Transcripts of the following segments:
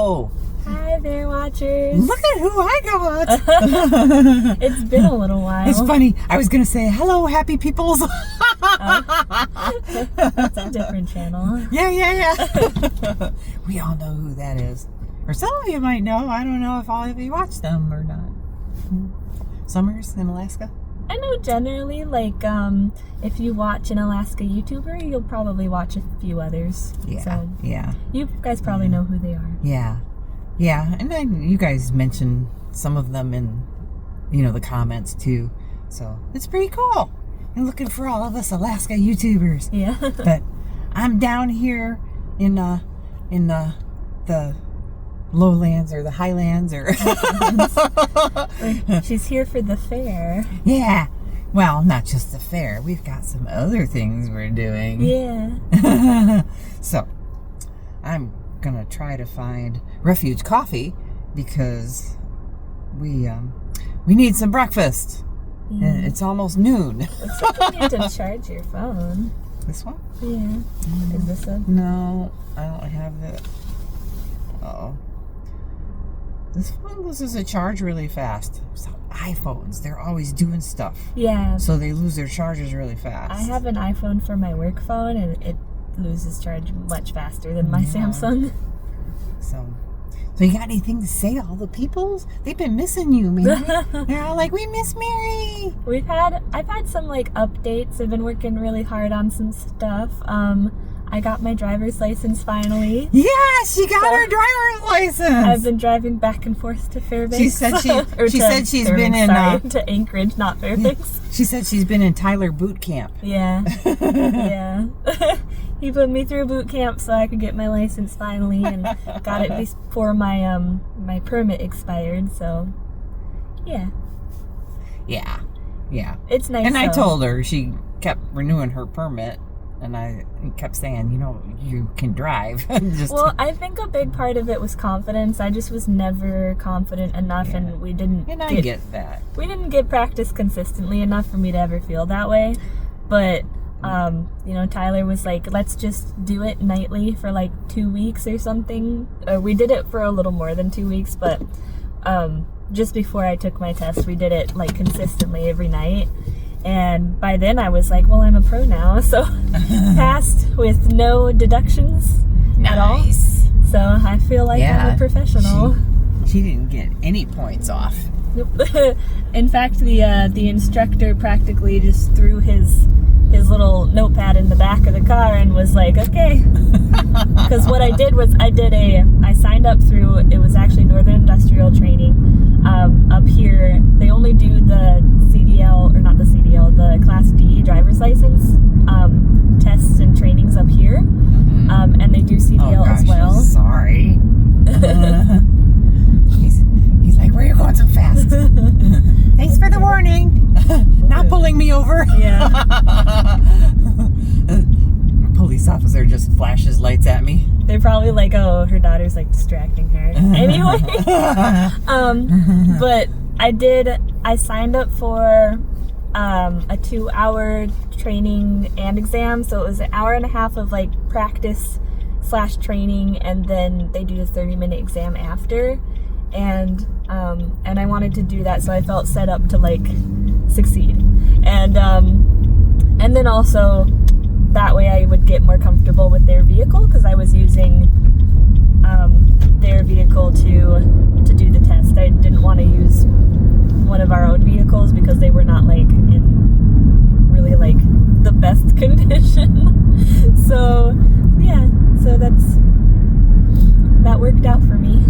Hello. Hi there, watchers. Look at who I got. It's been a little while. It's funny. I was going to say, hello, happy peoples. That's a different channel. Yeah. We all know who that is. Or some of you might know. I don't know if all of you watch them or not. Summers in Alaska? I know generally, like, if you watch an Alaska YouTuber, you'll probably watch a few others. Yeah, so yeah. You guys probably know who they are. Yeah. And then you guys mentioned some of them in, the comments too. So it's pretty cool. And looking for all of us Alaska YouTubers. Yeah. But I'm down here in the lowlands or the highlands or She's here for the fair. Yeah. Well, not just the fair. We've got some other things we're doing. Yeah. So I'm gonna try to find Refuge Coffee because we need some breakfast. Yeah. And it's almost noon. Looks like you need to charge your phone. This one? Yeah. Is this one? No, I don't have the. Oh. This one loses a charge really fast. So iPhones, they're always doing stuff. Yeah. So they lose their charges really fast. I have an iPhone for my work phone, and it loses charge much faster than my Samsung. So you got anything to say to all the peoples? They've been missing you, Mary. They're all like, we miss Mary. I've had some like updates. I've been working really hard on some stuff. I got my driver's license finally. Yeah, she got her driver's license. I've been driving back and forth to Fairbanks. She said she's been in to Anchorage, not Fairbanks. She said she's been in Tyler boot camp. Yeah. Yeah. He put me through boot camp so I could get my license finally, and got it before my my permit expired. So, yeah. Yeah. It's nice. And I told her she kept renewing her permit, and I kept saying, you can drive. I think a big part of it was confidence. I just was never confident enough, and we didn't. And I get that. We didn't get practice consistently enough for me to ever feel that way, but. Tyler was like, let's just do it nightly for like 2 weeks or something. We did it for a little more than 2 weeks, but just before I took my test, we did it like consistently every night. And by then I was like, well, I'm a pro now. So passed with no deductions at all. So I feel like I'm a professional. She didn't get any points off. Nope. In fact, the instructor practically just threw his little notepad in the back of the car and was like, okay. Because what I did was I signed up through, it was actually Northern Industrial Training up here. They only do the CDL, or not the CDL, the Class D driver's license tests and trainings up here. Mm-hmm. And they do CDL as well. Sorry. He's like, where are you going so fast? Thanks for the warning. Not pulling me over. Yeah. A police officer just flashes lights at me. They're probably like, oh, her daughter's like distracting her. Anyway. But I signed up for a 2-hour training and exam. So it was an hour and a half of like practice / training, and then they do a 30-minute exam after. And I wanted to do that, so I felt set up to like succeed, and then also that way I would get more comfortable with their vehicle, because I was using their vehicle to do the test. I didn't want to use one of our own vehicles because they were not like in really like the best condition. So yeah, so that worked out for me.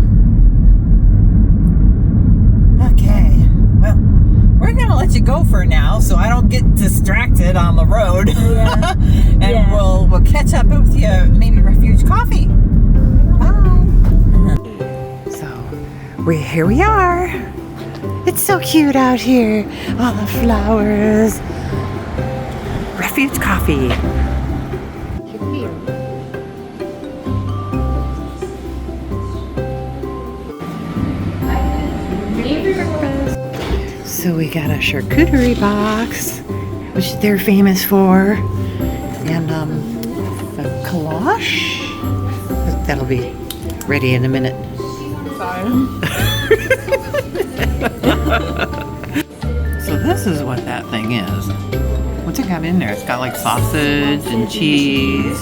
Okay, well, we're going to let you go for now so I don't get distracted on the road. Yeah. And we'll catch up with you, maybe Refuge Coffee. Bye. So, here we are. It's so cute out here. All the flowers. Refuge Coffee. So we got a charcuterie box, which they're famous for, and a cloche. That'll be ready in a minute. Sorry. So this is what that thing is. What's it got in there? It's got like sausage and cheese.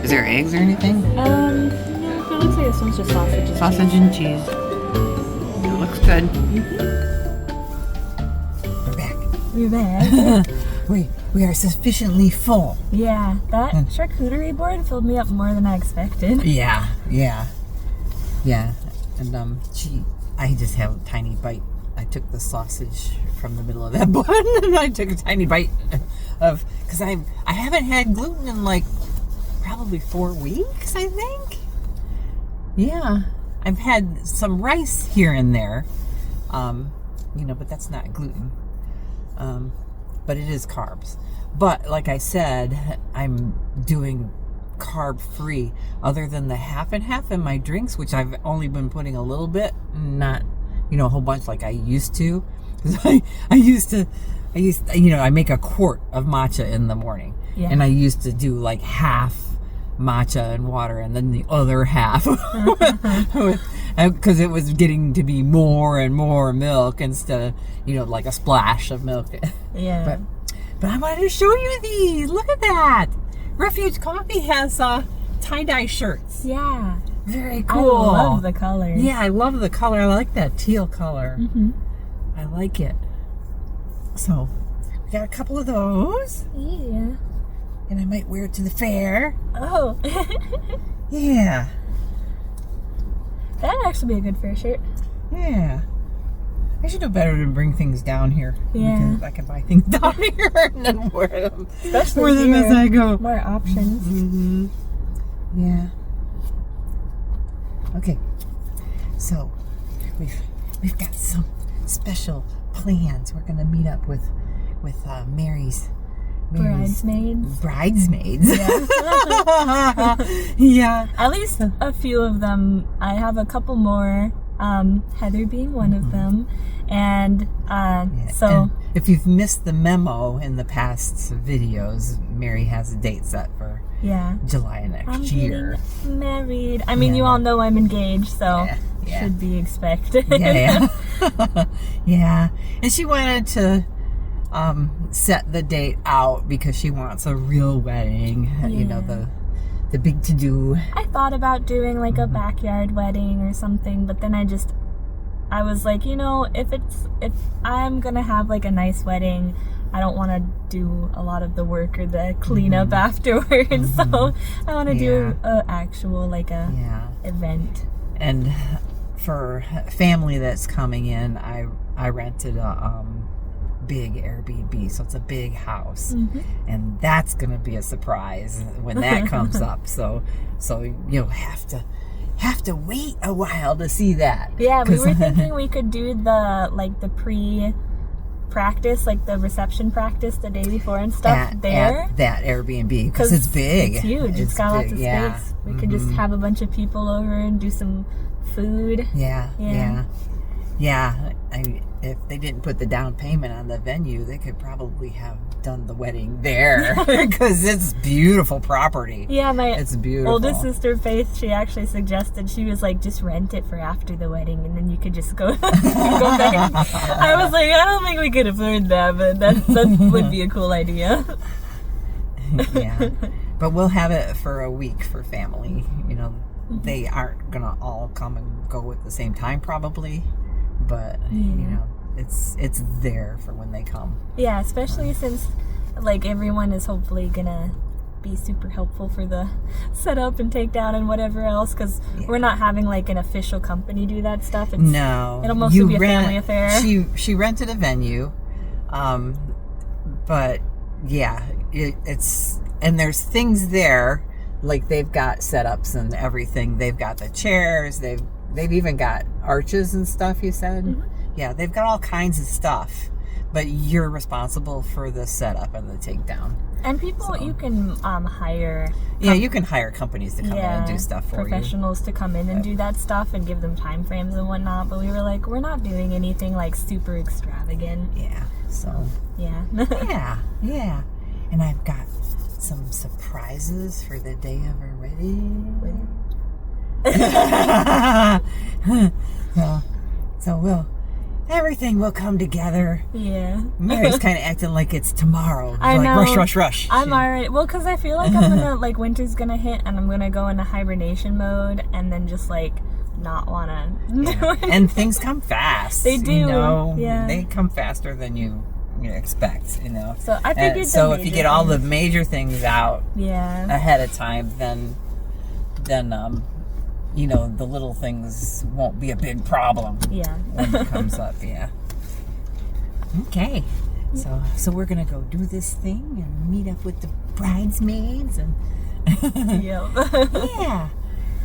Is there eggs or anything? No, it looks like this one's just sausage and Sausage cheese. and cheese. It looks good. We're back. We're back. We are sufficiently full. Yeah, that charcuterie board filled me up more than I expected. Yeah. And I just have a tiny bite. I took the sausage from the middle of that bun and I took a tiny bite of, because I haven't had gluten in like probably 4 weeks, I think. Yeah, I've had some rice here and there, but that's not gluten. But it is carbs. But like I said, I'm doing carb free, other than the half and half in my drinks, which I've only been putting a little bit, not a whole bunch like I used to. I make a quart of matcha in the morning, and I used to do like half matcha and water, and then the other half, because it was getting to be more and more milk instead of like a splash of milk. Yeah. But I wanted to show you these. Look at that. Refuge Coffee has tie-dye shirts. Yeah. Very cool. I love the color. Yeah, I love the color. I like that teal color. Mm-hmm. I like it. So, we got a couple of those. Yeah. And I might wear it to the fair. Oh. Yeah. That'd actually be a good fair shirt. Yeah. I should do better to bring things down here. Yeah. Because I can buy things down here and then wear them. Especially wear them as I go. More options. Mm-hmm. Yeah. Okay. So, we've got some special plans. We're going to meet up with Mary's bridesmaids. Yeah. Yeah. At least a few of them. I have a couple more. Heather being one of them, and so. And if you've missed the memo in the past videos, Mary has a date set for July of next year. Getting married. I mean, you all know I'm engaged, so should be expected. Yeah. Yeah. And she wanted to set the date out because she wants a real wedding. The big to-do. I thought about doing like a backyard wedding or something, but then I was like, if I'm gonna have like a nice wedding, I don't want to do a lot of the work or the cleanup afterwards. So I want to do a actual like a event. And for family that's coming in, I rented a big Airbnb, so it's a big house, and that's gonna be a surprise when that comes up. So you'll have to wait a while to see that. Yeah, we were thinking we could do the pre-practice, like the reception practice the day before and stuff at that Airbnb, because it's big. It's huge. It's got lots of yeah. space. We could just have a bunch of people over and do some food. Yeah. If they didn't put the down payment on the venue, they could probably have done the wedding there, because it's beautiful property. Yeah, it's beautiful. Oldest sister Faith, she actually suggested, she was like, just rent it for after the wedding, and then you could just go back. I was like, I don't think we could afford that, but that would be a cool idea. Yeah, but we'll have it for a week for family. They aren't gonna all come and go at the same time probably, but it's there for when they come. Yeah, especially since like everyone is hopefully gonna be super helpful for the setup and takedown and whatever else, because we're not having like an official company do that stuff. It'll mostly be a family affair. She rented a venue, but it's and there's things there. Like they've got setups and everything. They've got the chairs. They've even got arches and stuff. You said, yeah, they've got all kinds of stuff. But you're responsible for the setup and the takedown. And people, you can hire. Yeah, you can hire companies to come in and do stuff for professionals to come in and do that stuff and give them time frames and whatnot. But we were like, we're not doing anything like super extravagant. Yeah. So. Yeah. Yeah. And I've got some surprises for the day of our wedding. So everything will come together. Yeah. Mary's kind of acting like it's tomorrow. I know. Rush. I'm already, well, because I feel like I'm gonna, like, winter's gonna hit and I'm gonna go into hibernation mode and then just, like, not wanna do it. And things come fast. They do. You know? Yeah. They come faster than you expect, you know. So I figured so if you get all the major things out ahead of time, then you know, the little things won't be a big problem. Yeah. When it comes up, yeah. Okay. So we're gonna go do this thing and meet up with the bridesmaids and Yep. yeah.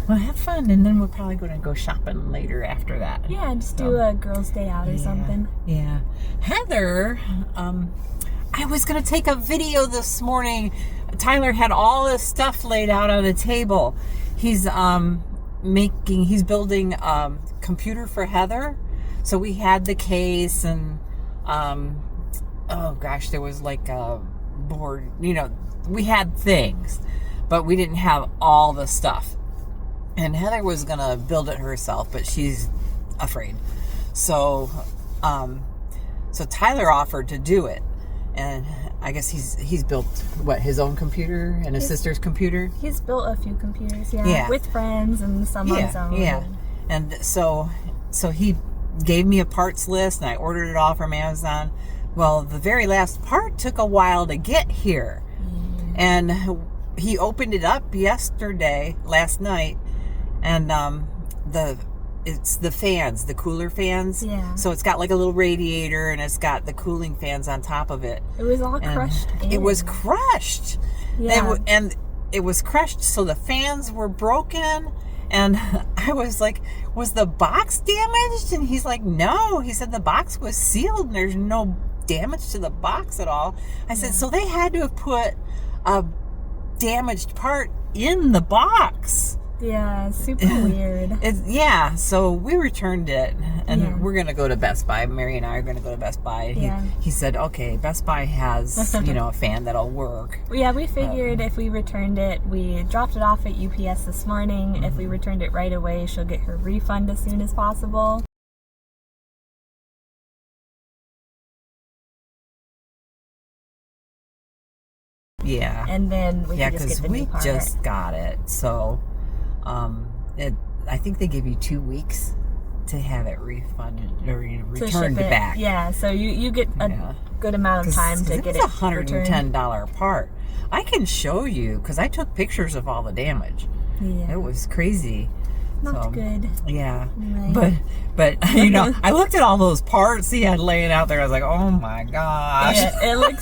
Well, have fun, and then we're probably going to go shopping later after that. Yeah, just do a girls' day out or something. Yeah. Heather, I was going to take a video this morning. Tyler had all this stuff laid out on the table. He's building a computer for Heather. So we had the case and, oh gosh, there was like a board, you know, we had things, but we didn't have all the stuff. And Heather was going to build it herself, but she's afraid. So Tyler offered to do it. And I guess he's built, his own computer and his sister's computer? He's built a few computers, yeah. With friends and some on his own. Yeah. And so he gave me a parts list, and I ordered it all from Amazon. Well, the very last part took a while to get here. And he opened it up last night, and it's the fans, the cooler fans. Yeah. So it's got like a little radiator, and it's got the cooling fans on top of it. It was all crushed in. It was crushed. Yeah. And it was crushed, so the fans were broken. And I was like, was the box damaged? And he's like, no. He said the box was sealed, and there's no damage to the box at all. I said, so they had to have put a damaged part in the box. Yeah, super weird. So we returned it, and we're going to go to Best Buy. Mary and I are going to go to Best Buy. He said, okay, Best Buy has, a fan that'll work. Yeah, we figured if we returned it, we dropped it off at UPS this morning. Mm-hmm. If we returned it right away, she'll get her refund as soon as possible. Yeah. And then we can just get the new part. Yeah, because we just got it. So, I think they give you 2 weeks to have it refunded or returned back. Yeah, so you get a good amount of time to get it. It's $110 part. I can show you because I took pictures of all the damage. Yeah. It was crazy. Not good. Yeah. Right. But I looked at all those parts he had laying out there. I was like, oh my gosh. Yeah, it looks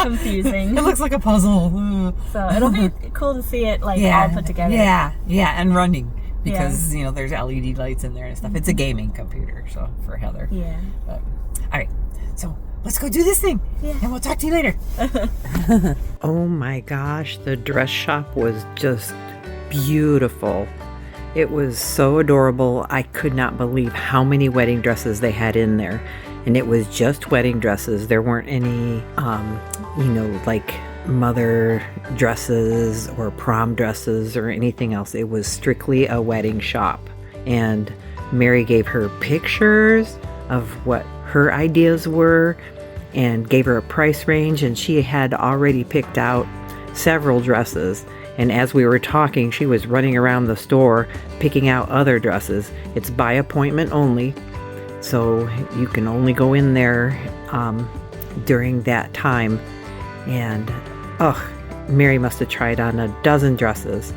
confusing. It looks like a puzzle. So it'll be cool to see it all put together. Yeah, and running. Because, there's LED lights in there and stuff. Mm-hmm. It's a gaming computer, so for Heather. Yeah. But, all right. So let's go do this thing. Yeah. And we'll talk to you later. Oh my gosh. The dress shop was just beautiful. It was so adorable. I could not believe how many wedding dresses they had in there. And it was just wedding dresses. There weren't any, like mother dresses or prom dresses or anything else. It was strictly a wedding shop. And Mary gave her pictures of what her ideas were and gave her a price range. And she had already picked out several dresses. And as we were talking, she was running around the store picking out other dresses. It's by appointment only, so you can only go in there during that time. And, Mary must have tried on a dozen dresses.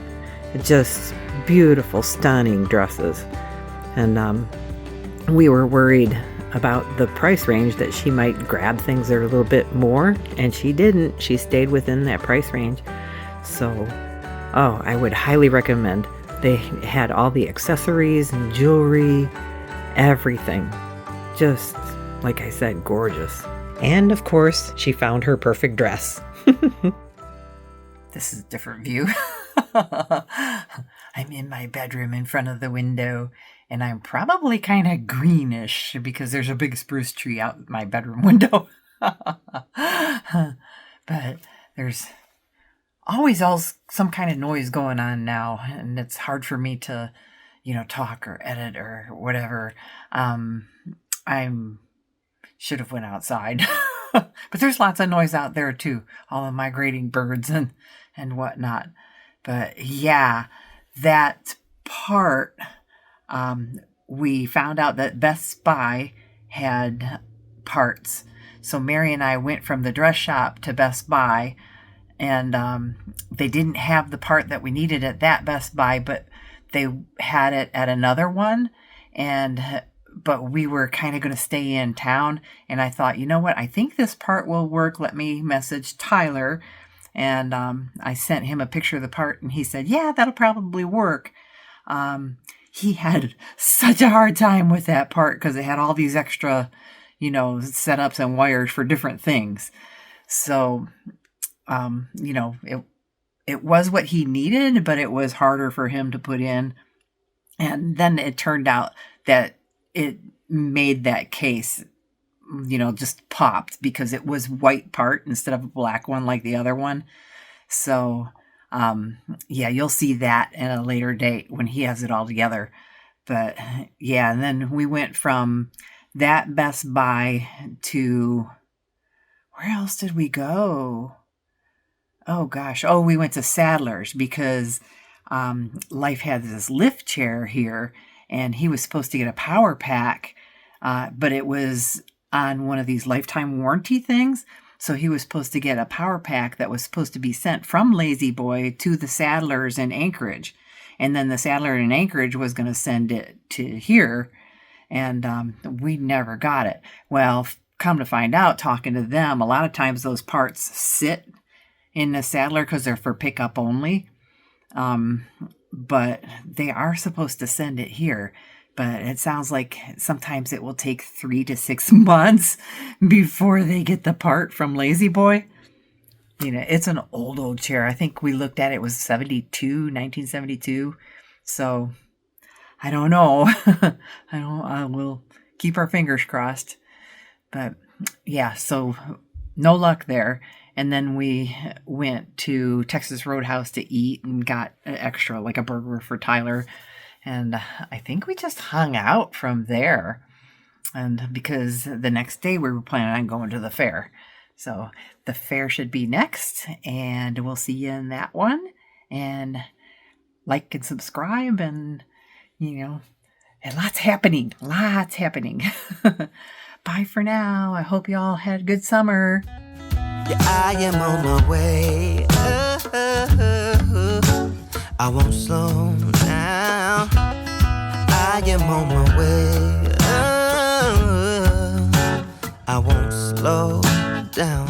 Just beautiful, stunning dresses. And we were worried about the price range that she might grab things that are a little bit more, and she didn't. She stayed within that price range. So, I would highly recommend. They had all the accessories and jewelry, everything. Just, like I said, gorgeous. And of course, she found her perfect dress. This is a different view. I'm in my bedroom in front of the window, and I'm probably kind of greenish because there's a big spruce tree out my bedroom window. But there's always some kind of noise going on now, and it's hard for me to, talk or edit or whatever. I should have went outside. But there's lots of noise out there too. All the migrating birds and whatnot. But yeah, that part, we found out that Best Buy had parts. So Mary and I went from the dress shop to Best Buy, and they didn't have the part that we needed at that Best Buy, but they had it at another one. But we were kind of going to stay in town, and I thought, you know what? I think this part will work. Let me message Tyler. And I sent him a picture of the part, and he said, yeah, that'll probably work. He had such a hard time with that part because it had all these extra, setups and wires for different things. So, it was what he needed, but it was harder for him to put in. And then it turned out that it made that case, just popped because it was white part instead of a black one like the other one. So, you'll see that at a later date when he has it all together. But yeah, and then we went from that Best Buy to, where else did we go? Oh gosh. Oh, we went to Sadler's because Life had this lift chair here, and he was supposed to get a power pack, but it was on one of these lifetime warranty things. So he was supposed to get a power pack that was supposed to be sent from Lazy Boy to the Sadler's in Anchorage. And then the Sadler in Anchorage was going to send it to here. And we never got it. Well, come to find out, talking to them, a lot of times those parts sit in the Sadler because they're for pickup only. But they are supposed to send it here. But it sounds like sometimes it will take 3 to 6 months before they get the part from Lazy Boy. It's an old chair. I think we looked at it, was 1972. So I don't know. We'll keep our fingers crossed. But yeah, so no luck there. And then we went to Texas Roadhouse to eat and got an extra, like a burger for Tyler. And I think we just hung out from there. And because the next day we were planning on going to the fair. So the fair should be next. And we'll see you in that one. And like and subscribe. And, and lots happening. Lots happening. Bye for now. I hope you all had a good summer. Yeah, I am on my way. I won't slow down. I am on my way. I won't slow down.